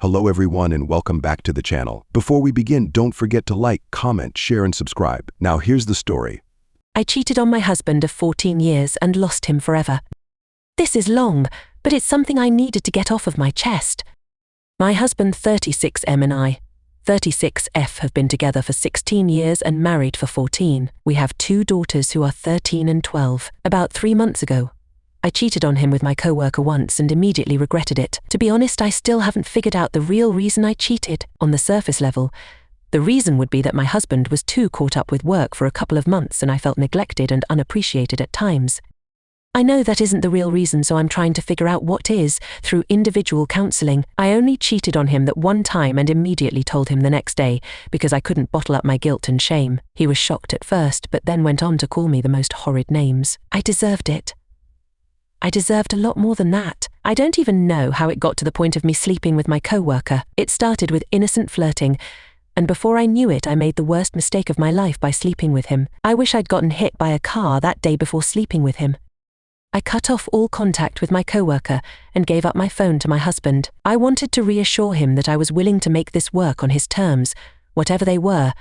Hello everyone and welcome back to the channel. Before we begin, don't forget to like, comment, share and subscribe. Now here's the story. I cheated on my husband of 14 years and lost him forever. This is long, but it's something I needed to get off of my chest. My husband 36M and I, 36F, have been together for 16 years and married for 14. We have 2 daughters who are 13 and 12. About 3 months ago, I cheated on him with my coworker once and immediately regretted it. To be honest, I still haven't figured out the real reason I cheated. On the surface level, the reason would be that my husband was too caught up with work for a couple of months and I felt neglected and unappreciated at times. I know that isn't the real reason, so I'm trying to figure out what is, through individual counseling. I only cheated on him that one time and immediately told him the next day because I couldn't bottle up my guilt and shame. He was shocked at first, but then went on to call me the most horrid names. I deserved it. I deserved a lot more than that. I don't even know how it got to the point of me sleeping with my coworker. It started with innocent flirting, and before I knew it, I made the worst mistake of my life by sleeping with him. I wish I'd gotten hit by a car that day before sleeping with him. I cut off all contact with my coworker and gave up my phone to my husband. I wanted to reassure him that I was willing to make this work on his terms, whatever they were,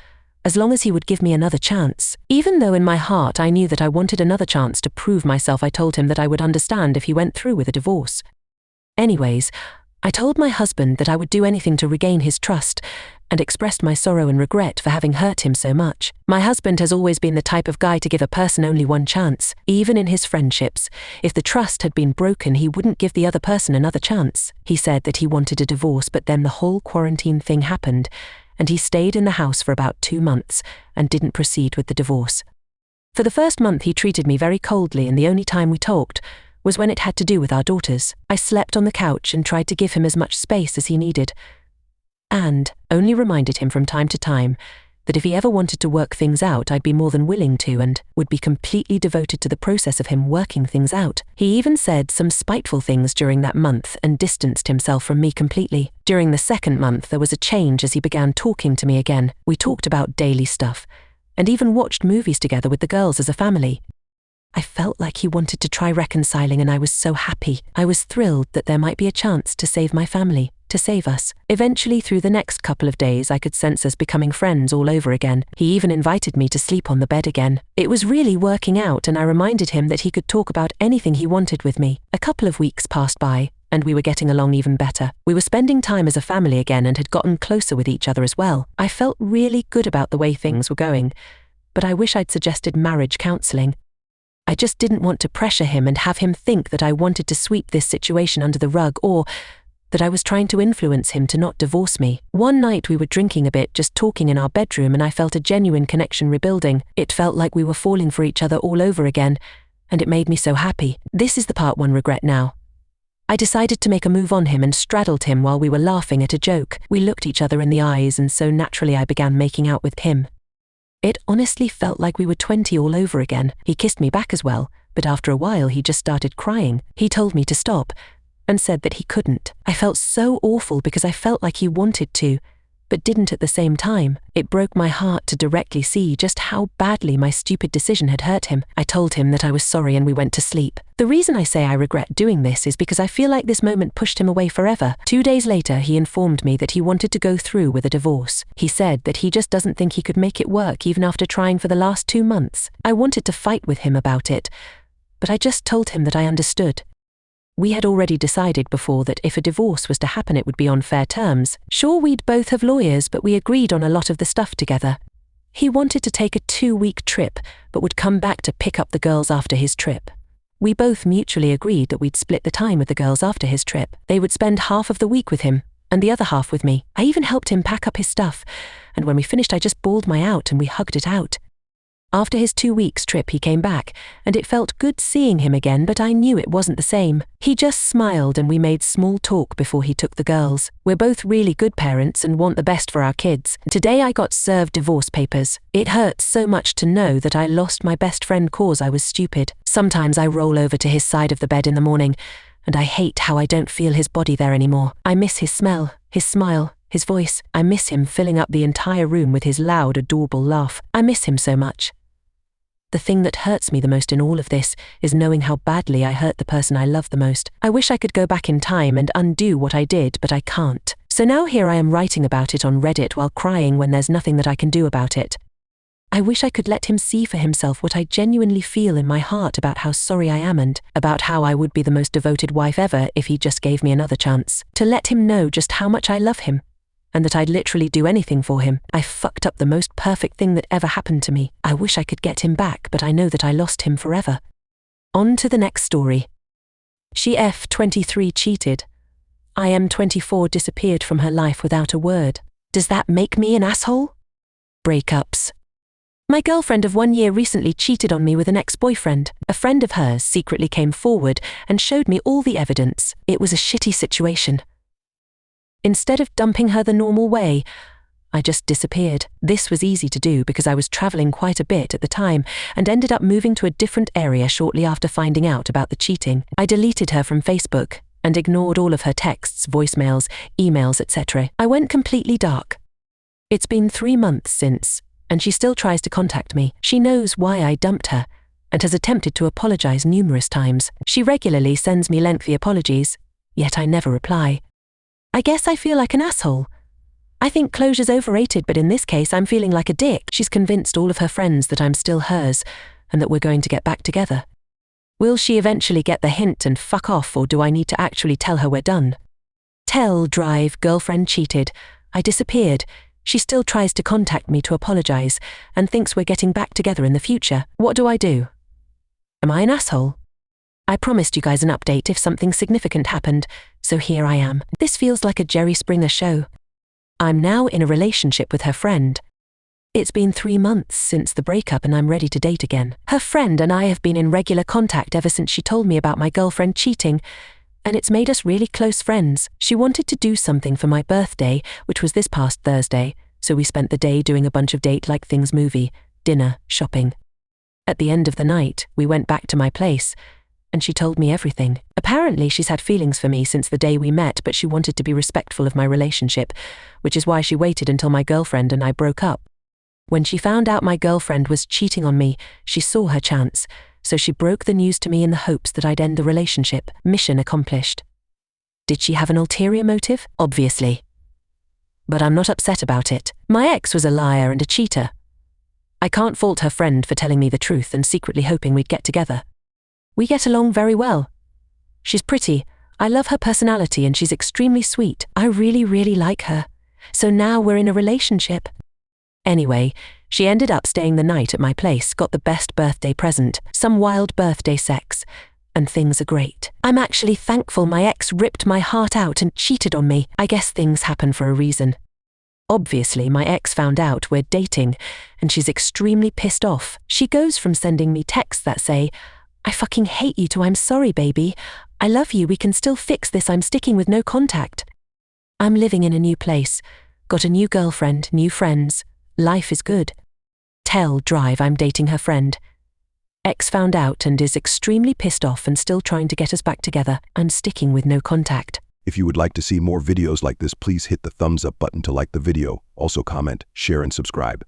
as long as he would give me another chance. Even though in my heart I knew that I wanted another chance to prove myself, I told him that I would understand if he went through with a divorce. Anyways, I told my husband that I would do anything to regain his trust and expressed my sorrow and regret for having hurt him so much. My husband has always been the type of guy to give a person only one chance, even in his friendships. If the trust had been broken, he wouldn't give the other person another chance. He said that he wanted a divorce, but then the whole quarantine thing happened, and he stayed in the house for about 2 months and didn't proceed with the divorce. For the first month he treated me very coldly, and the only time we talked was when it had to do with our daughters. I slept on the couch and tried to give him as much space as he needed, and only reminded him from time to time that if he ever wanted to work things out, I'd be more than willing to and would be completely devoted to the process of him working things out. He even said some spiteful things during that month and distanced himself from me completely. During the second month, there was a change as he began talking to me again. We talked about daily stuff and even watched movies together with the girls as a family. I felt like he wanted to try reconciling, and I was so happy. I was thrilled that there might be a chance to save my family, to save us. Eventually, through the next couple of days, I could sense us becoming friends all over again. He even invited me to sleep on the bed again. It was really working out, and I reminded him that he could talk about anything he wanted with me. A couple of weeks passed by, and we were getting along even better. We were spending time as a family again and had gotten closer with each other as well. I felt really good about the way things were going, but I wish I'd suggested marriage counseling. I just didn't want to pressure him and have him think that I wanted to sweep this situation under the rug, or that I was trying to influence him to not divorce me. One night we were drinking a bit, just talking in our bedroom, and I felt a genuine connection rebuilding. It felt like we were falling for each other all over again, and it made me so happy. This is the part one regret now. I decided to make a move on him and straddled him while we were laughing at a joke. We looked each other in the eyes, and so naturally I began making out with him. It honestly felt like we were 20 all over again. He kissed me back as well, but after a while he just started crying. He told me to stop and said that he couldn't. I felt so awful because I felt like he wanted to, but didn't at the same time. It broke my heart to directly see just how badly my stupid decision had hurt him. I told him that I was sorry and we went to sleep. The reason I say I regret doing this is because I feel like this moment pushed him away forever. 2 days later, he informed me that he wanted to go through with a divorce. He said that he just doesn't think he could make it work even after trying for the last 2 months. I wanted to fight with him about it, but I just told him that I understood. We had already decided before that if a divorce was to happen, it would be on fair terms. Sure, we'd both have lawyers, but we agreed on a lot of the stuff together. He wanted to take a 2-week trip, but would come back to pick up the girls after his trip. We both mutually agreed that we'd split the time with the girls after his trip. They would spend half of the week with him, and the other half with me. I even helped him pack up his stuff, and when we finished I just bawled my out and we hugged it out. After his 2 weeks trip he came back, and it felt good seeing him again, but I knew it wasn't the same. He just smiled and we made small talk before he took the girls. We're both really good parents and want the best for our kids. Today I got served divorce papers. It hurts so much to know that I lost my best friend cause I was stupid. Sometimes I roll over to his side of the bed in the morning, and I hate how I don't feel his body there anymore. I miss his smell, his smile, his voice. I miss him filling up the entire room with his loud, adorable laugh. I miss him so much. The thing that hurts me the most in all of this is knowing how badly I hurt the person I love the most. I wish I could go back in time and undo what I did, but I can't. So now here I am writing about it on Reddit while crying when there's nothing that I can do about it. I wish I could let him see for himself what I genuinely feel in my heart about how sorry I am and about how I would be the most devoted wife ever if he just gave me another chance. To let him know just how much I love him and that I'd literally do anything for him. I fucked up the most perfect thing that ever happened to me. I wish I could get him back, but I know that I lost him forever. On to the next story. She F23 cheated. I am 24 disappeared from her life without a word. Does that make me an asshole? Breakups. My girlfriend of 1 year recently cheated on me with an ex-boyfriend. A friend of hers secretly came forward and showed me all the evidence. It was a shitty situation. Instead of dumping her the normal way, I just disappeared. This was easy to do because I was traveling quite a bit at the time and ended up moving to a different area shortly after finding out about the cheating. I deleted her from Facebook and ignored all of her texts, voicemails, emails, etc. I went completely dark. It's been 3 months since, and she still tries to contact me. She knows why I dumped her and has attempted to apologize numerous times. She regularly sends me lengthy apologies, yet I never reply. I guess I feel like an asshole. I think closure's overrated, but in this case I'm feeling like a dick. She's convinced all of her friends that I'm still hers and that we're going to get back together. Will she eventually get the hint and fuck off, or do I need to actually tell her we're done? Tell Drive, girlfriend cheated. I disappeared. She still tries to contact me to apologize and thinks we're getting back together in the future. What do I do? Am I an asshole? I promised you guys an update if something significant happened, so here I am. This feels like a Jerry Springer show. I'm now in a relationship with her friend. It's been 3 months since the breakup and I'm ready to date again. Her friend and I have been in regular contact ever since she told me about my girlfriend cheating, and it's made us really close friends. She wanted to do something for my birthday, which was this past Thursday, so we spent the day doing a bunch of date-like things: movie, dinner, shopping. At the end of the night, we went back to my place, and she told me everything. Apparently she's had feelings for me since the day we met, but she wanted to be respectful of my relationship, which is why she waited until my girlfriend and I broke up. When she found out my girlfriend was cheating on me, she saw her chance, so she broke the news to me in the hopes that I'd end the relationship. Mission accomplished. Did she have an ulterior motive? Obviously. But I'm not upset about it. My ex was a liar and a cheater. I can't fault her friend for telling me the truth and secretly hoping we'd get together. We get along very well. She's pretty, I love her personality, and she's extremely sweet. I really, really like her. So now we're in a relationship. Anyway, she ended up staying the night at my place, got the best birthday present, some wild birthday sex, and things are great. I'm actually thankful my ex ripped my heart out and cheated on me. I guess things happen for a reason. Obviously, my ex found out we're dating, and she's extremely pissed off. She goes from sending me texts that say, "I fucking hate you," to "I'm sorry, baby. I love you. We can still fix this. I'm sticking with no contact." I'm living in a new place, got a new girlfriend, new friends. Life is good. Tell Drive I'm dating her friend. Ex found out and is extremely pissed off and still trying to get us back together. I'm sticking with no contact. If you would like to see more videos like this, please hit the thumbs up button to like the video. Also comment, share, and subscribe.